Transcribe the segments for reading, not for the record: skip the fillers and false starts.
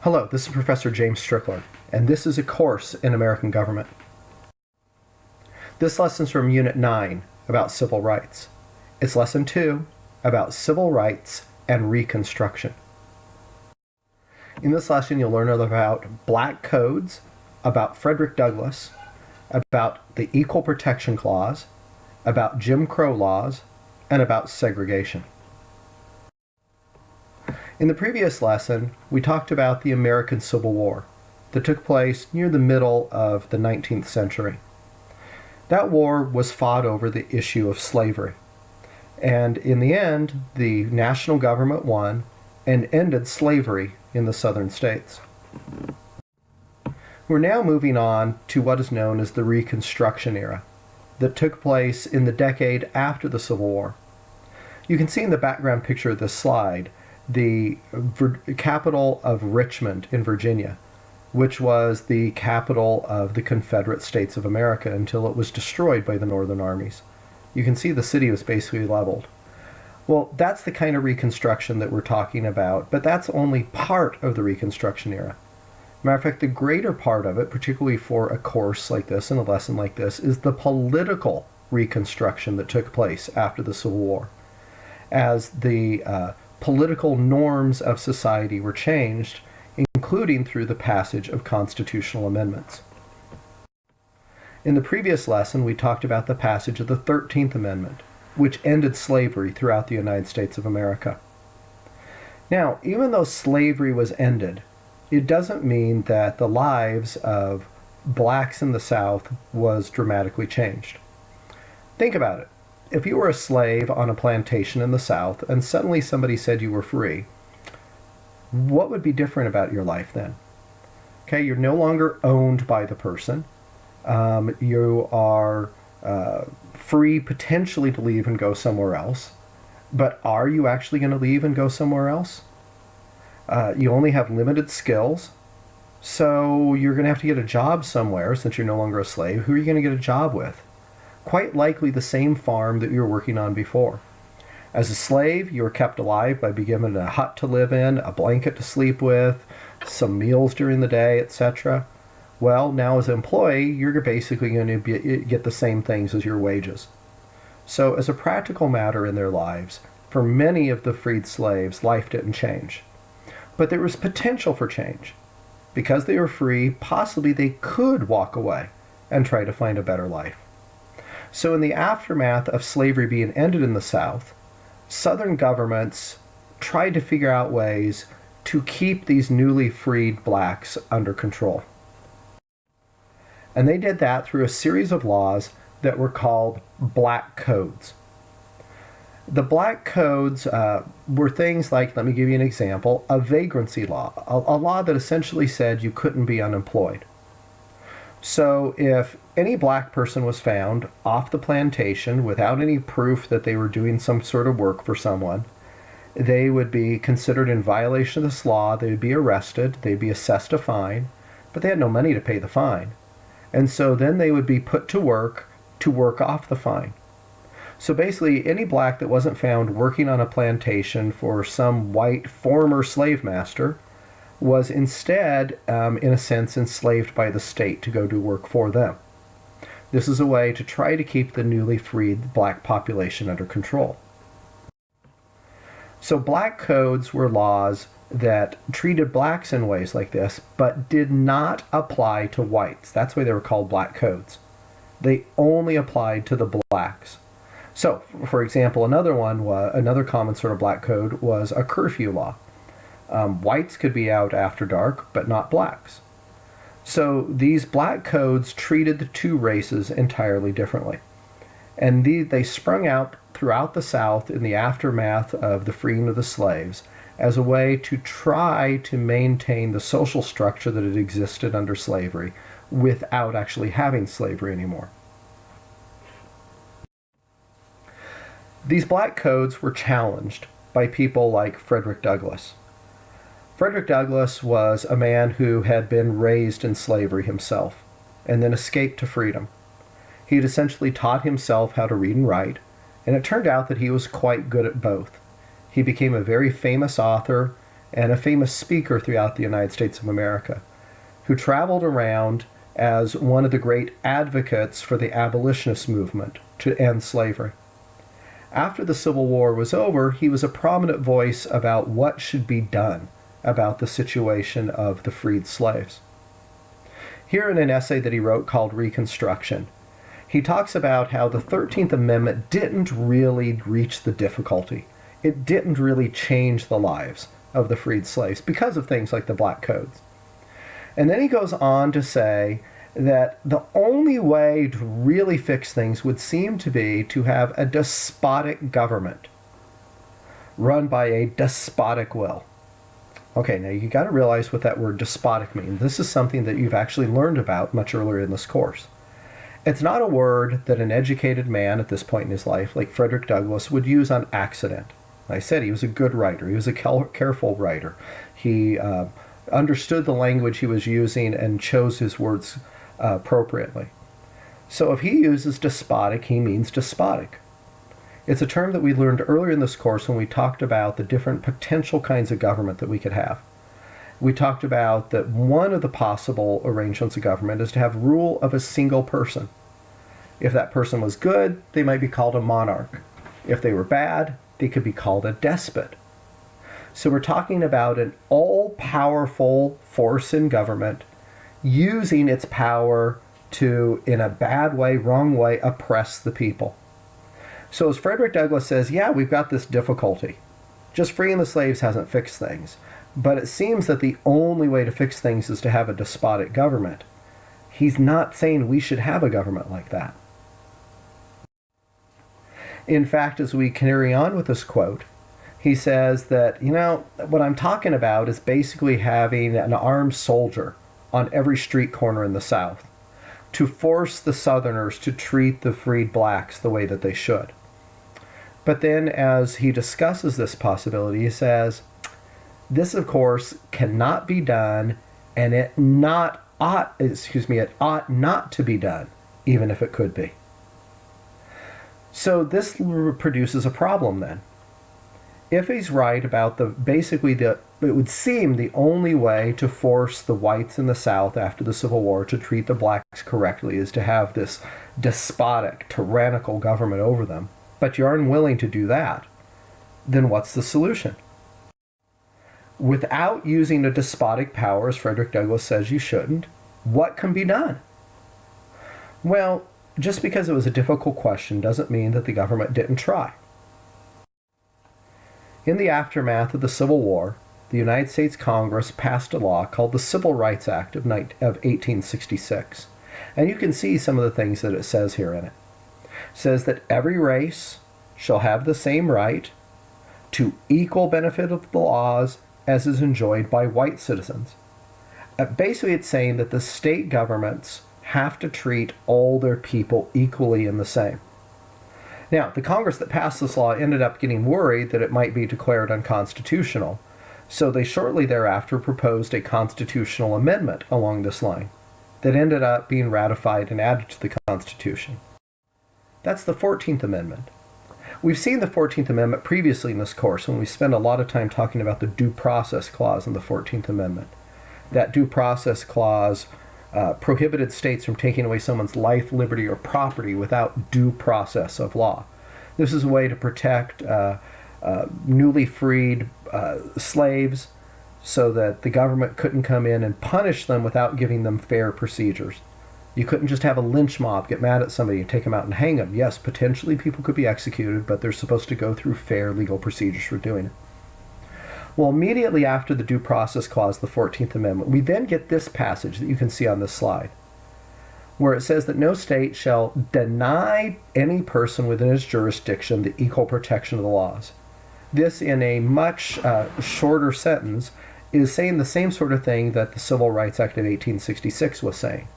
Hello, this is Professor James Strickler, and this is a course in American government. This lesson's from Unit 9 about civil rights. It's Lesson 2 about civil rights and reconstruction. In this lesson, you'll learn about black codes, about Frederick Douglass, about the Equal Protection Clause, about Jim Crow laws, and about segregation. In the previous lesson, we talked about the American Civil War that took place near the middle of the 19th century. That war was fought over the issue of slavery. And in the end, the national government won and ended slavery in the southern states. We're now moving on to what is known as the Reconstruction era that took place in the decade after the Civil War. You can see in the background picture of this slide the capital of Richmond in Virginia, which was the capital of the Confederate States of America until it was destroyed by the Northern armies. You can see the city was basically leveled. Well, that's the kind of Reconstruction that we're talking about, but that's only part of the Reconstruction era. Matter of fact, the greater part of it, particularly for a course like this and a lesson like this, is the political Reconstruction that took place after the Civil War. As the political norms of society were changed, including through the passage of constitutional amendments. In the previous lesson, we talked about the passage of the 13th Amendment, which ended slavery throughout the United States of America. Now, even though slavery was ended, it doesn't mean that the lives of blacks in the South was dramatically changed. Think about it. If you were a slave on a plantation in the South and suddenly somebody said you were free, what would be different about your life then? Okay, you're no longer owned by the person. You are free potentially to leave and go somewhere else. But are you actually going to leave and go somewhere else? You only have limited skills. So you're going to have to get a job somewhere since you're no longer a slave. Who are you going to get a job with? Quite likely the same farm that you were working on before. As a slave, you were kept alive by being given a hut to live in, a blanket to sleep with, some meals during the day, etc. Well, now as an employee, you're basically going to get the same things as your wages. So as a practical matter in their lives, for many of the freed slaves, life didn't change. But there was potential for change. Because they were free, possibly they could walk away and try to find a better life. So in the aftermath of slavery being ended in the South, Southern governments tried to figure out ways to keep these newly freed blacks under control. And they did that through a series of laws that were called black codes. The black codes were things like, let me give you an example, a vagrancy law, a law that essentially said you couldn't be unemployed. So if any black person was found off the plantation without any proof that they were doing some sort of work for someone, they would be considered in violation of this law. They would be arrested, they'd be assessed a fine, but they had no money to pay the fine. And so then they would be put to work off the fine. So basically, any black that wasn't found working on a plantation for some white former slave master was instead, in a sense, enslaved by the state to go do work for them. This is a way to try to keep the newly freed black population under control. So black codes were laws that treated blacks in ways like this, but did not apply to whites. That's why they were called black codes. They only applied to the blacks. So, for example, another common sort of black code was a curfew law. Whites could be out after dark, but not blacks. So these black codes treated the two races entirely differently. And they sprung out throughout the South in the aftermath of the freeing of the slaves as a way to try to maintain the social structure that had existed under slavery without actually having slavery anymore. These black codes were challenged by people like Frederick Douglass. Frederick Douglass was a man who had been raised in slavery himself and then escaped to freedom. He had essentially taught himself how to read and write, and it turned out that he was quite good at both. He became a very famous author and a famous speaker throughout the United States of America, who traveled around as one of the great advocates for the abolitionist movement to end slavery. After the Civil War was over, he was a prominent voice about what should be done about the situation of the freed slaves. Here in an essay that he wrote called Reconstruction, he talks about how the 13th Amendment didn't really reach the difficulty. It didn't really change the lives of the freed slaves because of things like the Black Codes. And then he goes on to say that the only way to really fix things would seem to be to have a despotic government run by a despotic will. Okay, now you got to realize what that word despotic means. This is something that you've actually learned about much earlier in this course. It's not a word that an educated man at this point in his life, like Frederick Douglass, would use on accident. I said he was a good writer. He was a careful writer. He understood the language he was using and chose his words appropriately. So if he uses despotic, he means despotic. It's a term that we learned earlier in this course when we talked about the different potential kinds of government that we could have. We talked about that one of the possible arrangements of government is to have rule of a single person. If that person was good, they might be called a monarch. If they were bad, they could be called a despot. So we're talking about an all-powerful force in government using its power to, in a bad way, wrong way, oppress the people. So as Frederick Douglass says, yeah, we've got this difficulty. Just freeing the slaves hasn't fixed things. But it seems that the only way to fix things is to have a despotic government. He's not saying we should have a government like that. In fact, as we carry on with this quote, he says that, what I'm talking about is basically having an armed soldier on every street corner in the South to force the Southerners to treat the freed blacks the way that they should. But then as he discusses this possibility, he says, this, of course, cannot be done, and it ought not to be done, even if it could be. So this produces a problem then. If he's right about it would seem the only way to force the whites in the South after the Civil War to treat the blacks correctly is to have this despotic, tyrannical government over them, but you're unwilling to do that, then what's the solution? Without using a despotic power, as Frederick Douglass says you shouldn't, what can be done? Well, just because it was a difficult question doesn't mean that the government didn't try. In the aftermath of the Civil War, the United States Congress passed a law called the Civil Rights Act of 1866. And you can see some of the things that it says here in it. It says that every race shall have the same right to equal benefit of the laws as is enjoyed by white citizens. Basically, it's saying that the state governments have to treat all their people equally and the same. Now, the Congress that passed this law ended up getting worried that it might be declared unconstitutional, so they shortly thereafter proposed a constitutional amendment along this line that ended up being ratified and added to the Constitution. That's the 14th Amendment. We've seen the 14th Amendment previously in this course when we spent a lot of time talking about the Due Process Clause in the 14th Amendment. That Due Process Clause prohibited states from taking away someone's life, liberty, or property without due process of law. This is a way to protect newly freed slaves so that the government couldn't come in and punish them without giving them fair procedures. You couldn't just have a lynch mob get mad at somebody and take them out and hang them. Yes, potentially people could be executed, but they're supposed to go through fair legal procedures for doing it. Well, immediately after the Due Process Clause, the 14th Amendment, we then get this passage that you can see on this slide, where it says that no state shall deny any person within its jurisdiction the equal protection of the laws. This, in a much shorter sentence, is saying the same sort of thing that the Civil Rights Act of 1866 was saying,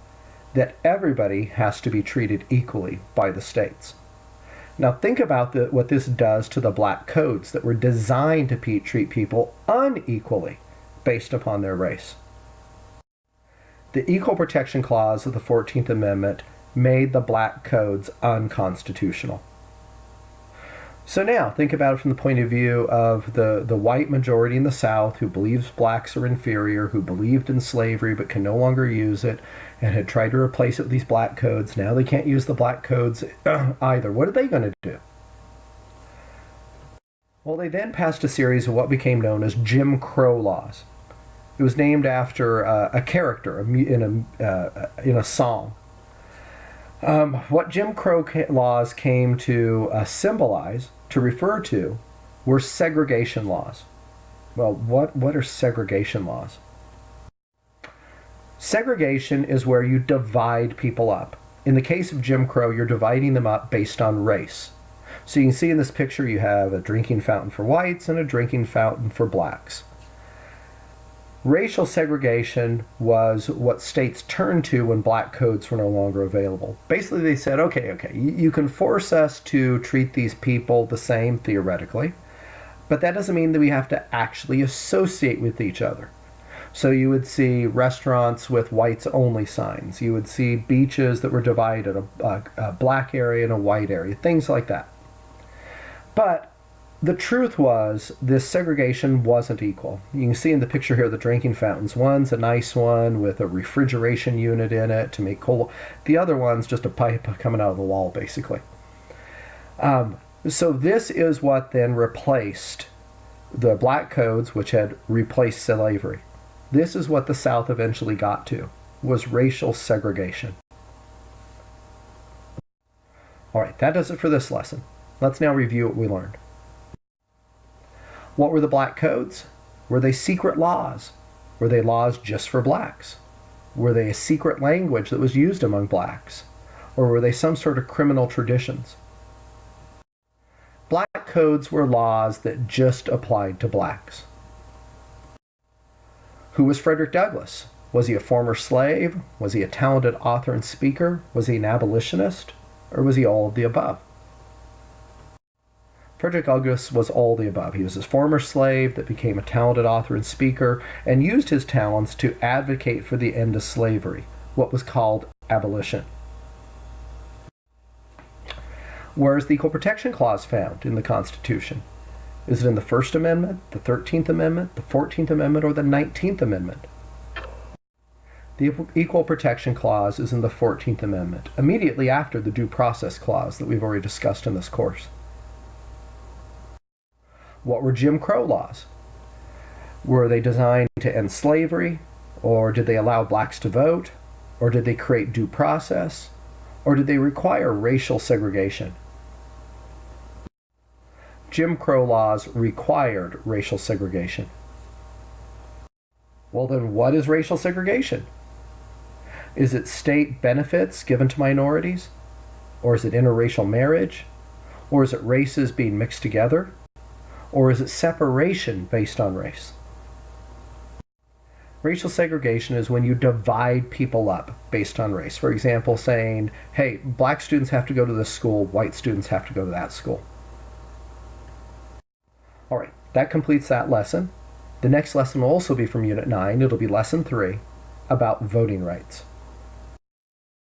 that everybody has to be treated equally by the states. Now think about what this does to the black codes that were designed to treat people unequally based upon their race. The Equal Protection Clause of the 14th Amendment made the black codes unconstitutional. So now, think about it from the point of view of the white majority in the South who believes blacks are inferior, who believed in slavery but can no longer use it, and had tried to replace it with these black codes. Now they can't use the black codes either. What are they going to do? Well, they then passed a series of what became known as Jim Crow laws. It was named after a character in a song. What Jim Crow laws came to symbolize, to refer to, were segregation laws. Well, what are segregation laws? Segregation is where you divide people up. In the case of Jim Crow, you're dividing them up based on race. So you can see in this picture you have a drinking fountain for whites and a drinking fountain for blacks. Racial segregation was what states turned to when black codes were no longer available. Basically, they said, okay, you can force us to treat these people the same theoretically, but that doesn't mean that we have to actually associate with each other. So you would see restaurants with whites only signs. You would see beaches that were divided, a black area and a white area, things like that. But the truth was, this segregation wasn't equal. You can see in the picture here the drinking fountains. One's a nice one with a refrigeration unit in it to make cold. The other one's just a pipe coming out of the wall, basically. So this is what then replaced the black codes, which had replaced slavery. This is what the South eventually got to, was racial segregation. All right, that does it for this lesson. Let's now review what we learned. What were the black codes? Were they secret laws? Were they laws just for blacks? Were they a secret language that was used among blacks? Or were they some sort of criminal traditions? Black codes were laws that just applied to blacks. Who was Frederick Douglass? Was he a former slave? Was he a talented author and speaker? Was he an abolitionist? Or was he all of the above? Frederick Douglass was all the above. He was a former slave that became a talented author and speaker and used his talents to advocate for the end of slavery, what was called abolition. Where is the Equal Protection Clause found in the Constitution? Is it in the First Amendment, the 13th Amendment, the 14th Amendment, or the 19th Amendment? The Equal Protection Clause is in the 14th Amendment, immediately after the Due Process Clause that we've already discussed in this course. What were Jim Crow laws? Were they designed to end slavery? Or did they allow blacks to vote? Or did they create due process? Or did they require racial segregation? Jim Crow laws required racial segregation. Well then, what is racial segregation? Is it state benefits given to minorities? Or is it interracial marriage? Or is it races being mixed together? Or is it separation based on race? Racial segregation is when you divide people up based on race. For example, saying, hey, black students have to go to this school, white students have to go to that school. All right, that completes that lesson. The next lesson will also be from Unit 9. It'll be Lesson 3 about voting rights.